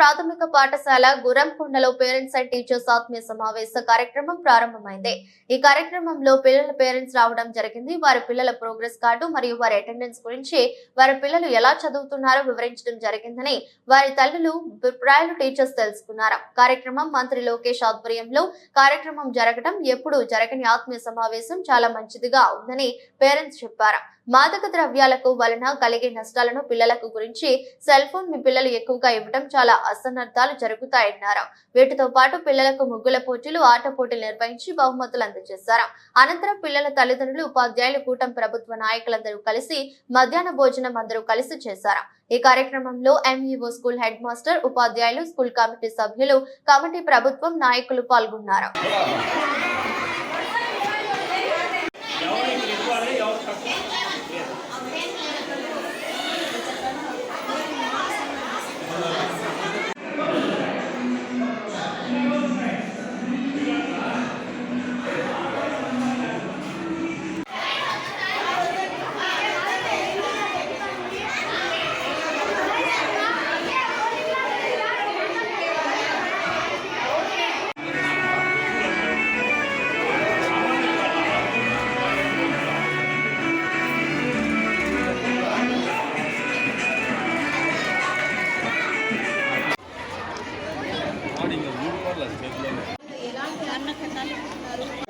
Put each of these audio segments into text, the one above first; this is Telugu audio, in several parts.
ప్రాథమిక పాఠశాల గురంకొండలో పేరెంట్స్ అండ్ టీచర్స్ ఆత్మీయ సమావేశ కార్యక్రమం ప్రారంభమైంది. ఈ కార్యక్రమంలో పిల్లల పేరెంట్స్ రావడం జరిగింది. వారి పిల్లల ప్రోగ్రెస్ కార్డు మరియు వారి అటెండెన్స్ గురించి, వారి పిల్లలు ఎలా చదువుతున్నారో వివరించడం జరిగిందని వారి తల్లులు అభిప్రాయాలు టీచర్స్ తెలుసుకున్నారు. కార్యక్రమం మంత్రి లోకేష్ ఆధ్వర్యంలో కార్యక్రమం జరగడం ఎప్పుడు జరగని ఆత్మీయ సమావేశం చాలా మంచిదిగా ఉందని పేరెంట్స్ చెప్పారు. మాదక ద్రవ్యాలకు వలన కలిగే నష్టాలను పిల్లలకు గురించి సెల్ ఫోన్ మీ పిల్లలు ఎక్కువగా ఇవ్వడం చాలా అసనర్థాలు జరుగుతాయన్నారు. వీటితో పాటు పిల్లలకు ముగ్గుల పోటీలు, ఆట పోటీలు నిర్వహించి బహుమతులు అందజేశారు. అనంతరం పిల్లల తల్లిదండ్రులు, ఉపాధ్యాయులు, కూటమి ప్రభుత్వ నాయకులందరూ కలిసి మధ్యాహ్న భోజనం అందరూ కలిసి చేశారు. ఈ కార్యక్రమంలో ఎంఈఓ, స్కూల్ హెడ్ మాస్టర్, ఉపాధ్యాయులు, స్కూల్ కమిటీ సభ్యులు, కమిటీ, ప్రభుత్వం నాయకులు పాల్గొన్నారు.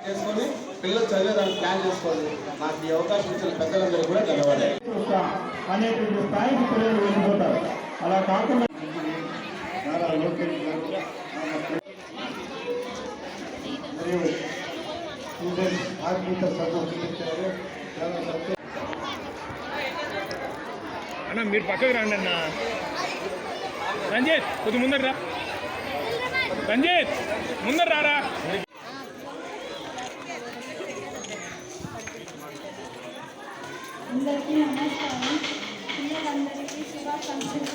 చేసుకొని పిల్లలు చదివేదాన్ని ప్లాన్ చేసుకోండి. నాకు ఈ అవకాశం ఇచ్చిన పెద్దలందరూ కూడా ధన్యవాదాలు. అనేటువంటి స్థాయికి పిల్లలు వెళ్ళిపోతారు. అలా కాకుండా అన్న మీరు పక్కకు రండి అన్న. రంజిత్ కొద్ది ముందర రా. రంజిత్ ముందర రారా. అందరికీ నమస్కారం. పిల్లలందరికీ శుభాకాంక్షలు.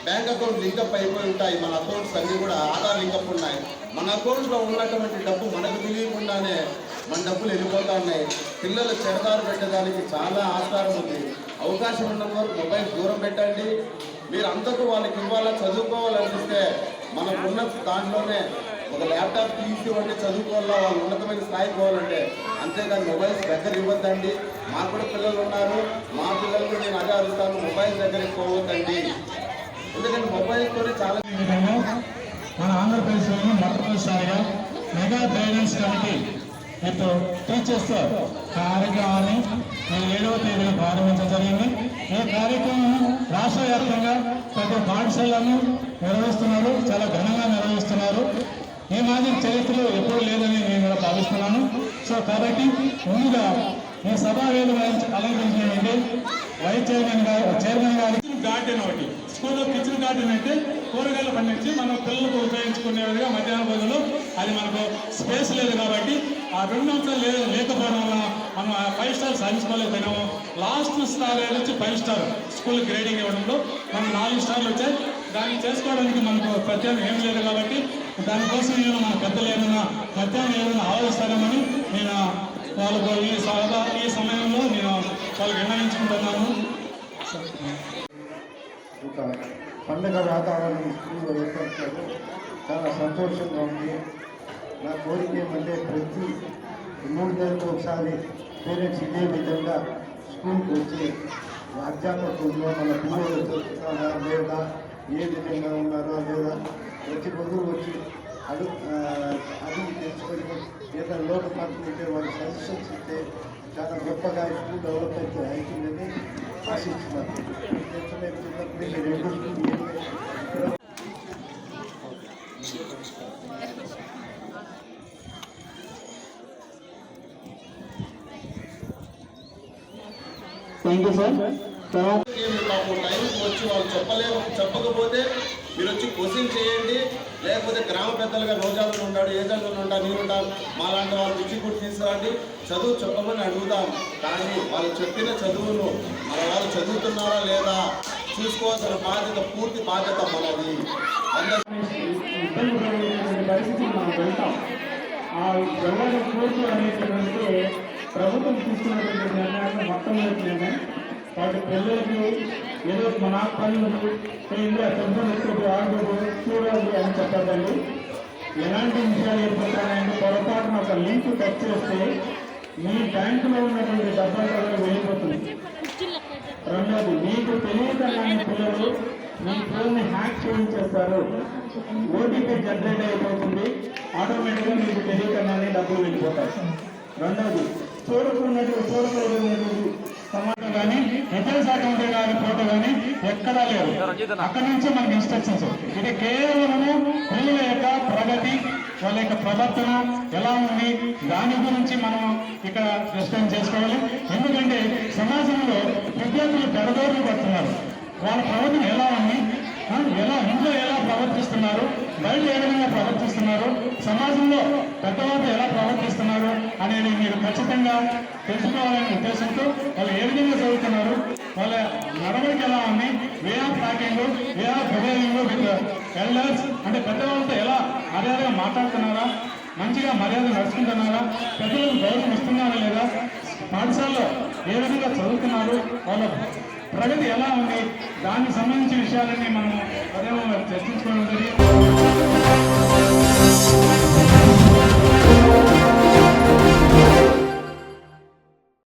బ్యాంక్ అకౌంట్ లింకప్ అయిపోయి ఉంటాయి. మన అకౌంట్స్ అన్నీ కూడా ఆధార్ లింకప్ ఉన్నాయి. మన అకౌంట్స్లో ఉన్నటువంటి డబ్బు మనకు తెలియకుండానే మన డబ్బులు వెళ్ళిపోతా ఉన్నాయి. పిల్లలు చెడదారు పెట్టడానికి చాలా ఆస్కారం ఉంది. అవకాశం ఉన్నవారు మొబైల్ దూరం పెట్టండి. మీరు అంతకు వాళ్ళకి ఇవ్వాలా, చదువుకోవాలనిపిస్తే మనకున్న దాంట్లోనే ఒక ల్యాప్టాప్ తీసి వంటి చదువుకోవాలా, వాళ్ళు ఉన్నతమైన స్థాయికి పోవాలంటే. అంతేగాని మొబైల్స్ దగ్గర ఇవ్వద్దండి. మాకు కూడా పిల్లలు ఉన్నారు. మా పిల్లలకు నేను అదే అడుగుతాను, మొబైల్ దగ్గరికి పోవద్దండి. ఎందుకంటే మొబైల్తోనే చాలా మన ఆంధ్రప్రదేశ్లోని మొట్టమొదటిసారిగా మెగా గైడెన్స్ కమిటీ ఇప్పుడు టీచర్స్ కార్యక్రమాన్ని 7వ తేదీన ప్రారంభించడం జరిగింది. ఈ కార్యక్రమం రాష్ట్ర వ్యాప్తంగా ప్రతి పాఠశాలను నిర్వహిస్తున్నారు. చాలా ఘనంగా నిర్వహిస్తున్నారు. ఈ మాదిరి చరిత్రలో ఎప్పుడు లేదని నేను కూడా భావిస్తున్నాను. సో కాబట్టి ముందుగా ఈ సభా వేదిక అలంకరించినటువంటి వైస్ చైర్మన్ గారికి గార్డెన్ ఒకటి, స్కూల్లో కిచెన్ గార్డెన్ అయితే కూరగాయలు పండించి మనం పిల్లలకు ఉపయోగించుకునేవిగా మధ్యాహ్న భోజనంలో అది మనకు స్పేస్ లేదు కాబట్టి ఆ 2 అంశాలు లేకపోవడం వల్ల మనం 5 స్టార్ సాధించుకోలేకపోయినాము. లాస్ట్ స్టార్ వచ్చి 5 స్టార్ స్కూల్ గ్రేడింగ్ ఇవ్వడంలో మనం 4 స్టార్లు వచ్చాయి. దాన్ని చేసుకోవడానికి మనకు ప్రత్యేకం ఏం లేదు కాబట్టి దానికోసం నేను మన పెద్దలు ఏమైనా ప్రత్యేకంగా ఏమైనా ఆలోచిస్తారేమని నేను వాళ్ళకు ఈ సమయంలో నేను వాళ్ళకి విన్నవించుకుంటున్నాను. ఒక పండుగ వాతావరణం స్కూల్లో ఏర్పరిచారు. చాలా సంతోషంగా ఉంది. నా కోరిక ఏమంటే ప్రతి 3 నెలలకు ఒకసారి పేరెంట్స్ ఇదే విధంగా స్కూల్కి వచ్చి అధ్యాపకుల్లో మన పిల్లలు చదువుతున్నారా లేదా, ఏ విధంగా ఉన్నారా లేదా ప్రతి రోజు వచ్చి అది తెలుసుకొని ఏదైనా లోటుపాట్లు ఉంటే వాళ్ళు సజెషన్స్ ఇస్తే చాలా గొప్పగా స్కూల్ డెవలప్మెంట్ అవుతుందని ఆశిస్తున్నారు. Thank you sir. టైంకి వచ్చి వాళ్ళు చెప్పకపోతే మీరు వచ్చి క్వశ్చన్ చేయండి. లేకపోతే గ్రామ పెద్దలుగా రోజాలు ఉంటాడు, ఏజెంట్లు ఉంటాడు, నేనుంటాను, మా లాంటి వాళ్ళు రుచి కూడా తీసుకురండి, చదువు చెప్పమని అడుగుతాం. కానీ వాళ్ళు చెప్పిన చదువును మన వాళ్ళు చదువుతున్నారా లేదా చూసుకోవాల్సిన బాధ్యత, పూర్తి బాధ్యత మనది. పరిస్థితి మనం వెళ్తాం. ఆ వెళ్ళడానికి కోర్టు అనేటువంటి ప్రభుత్వం తీసుకున్నటువంటి నిర్ణయాన్ని మొట్టమొదటి వాటి పిల్లలకి ఏదో మన పనులు ఇందులో పెద్దలు ఆడుకోదు చూడాలి అని చెప్పదండి. ఎలాంటి విషయాలు ఏర్పడతాయంటే పొరపాటున ఒక లింక్ టచ్ చేస్తే మీ బ్యాంకులో ఉన్నటువంటి డబ్బులు వెళ్ళిపోతుంది. రెండోది, మీకు తెలియకనే పిల్లలు మీ ఫోన్ని హ్యాక్ చేయించేస్తారు. ఓటీపీ జనరేట్ అయిపోతుంది, ఆటోమేటిక్గా మీకు తెలియకనే డబ్బులు వెళ్ళిపోతాయి. రెండోది, చూడకూడనటువంటి సమాచారం కానీ రిటర్న్స్ అకౌంట్ కానీ ఫోటో కానీ ఎక్కడా లేదు. అక్కడి నుంచి మనకి ఇన్స్ట్రక్షన్స్. ఇది కేవలము పిల్లల యొక్క ప్రగతి, వాళ్ళ యొక్క ప్రవర్తన ఎలా ఉంది దాని గురించి మనం ఇక్కడ డిస్కస్ చేసుకోవాలి. ఎందుకంటే సమాజంలో విద్యార్థులు పెడదోరులు పడుతున్నారు. వాళ్ళ ప్రవర్తన ఎలా ఉంది, ఎలా ఇంట్లో ఎలా ప్రవర్తిస్తున్నారు, బయట ఏ విధంగా ప్రవర్తిస్తున్నారు, సమాజంలో పెద్దవాళ్ళు ఎలా ప్రవర్తిస్తున్నారు అనేది మీరు ఖచ్చితంగా తెలుసుకోవాలనే ఉద్దేశంతో వాళ్ళు ఏ విధంగా చదువుతున్నారు, వాళ్ళ నడవడికి ఎలా ఉంది, way of talking, way of behaving with elders, అంటే పెద్దవాళ్ళతో ఎలా మర్యాదగా మాట్లాడుతున్నారా, మంచిగా మర్యాద నడుచుకుంటున్నారా, పెద్దలకు గౌరవం ఇస్తున్నారా లేదా, పాఠశాలలో ఏ విధంగా చదువుతున్నారు, వాళ్ళ ప్రగతి ఎలా ఉంది, దానికి సంబంధించిన విషయాలన్నీ మనం చర్చించుకోవడం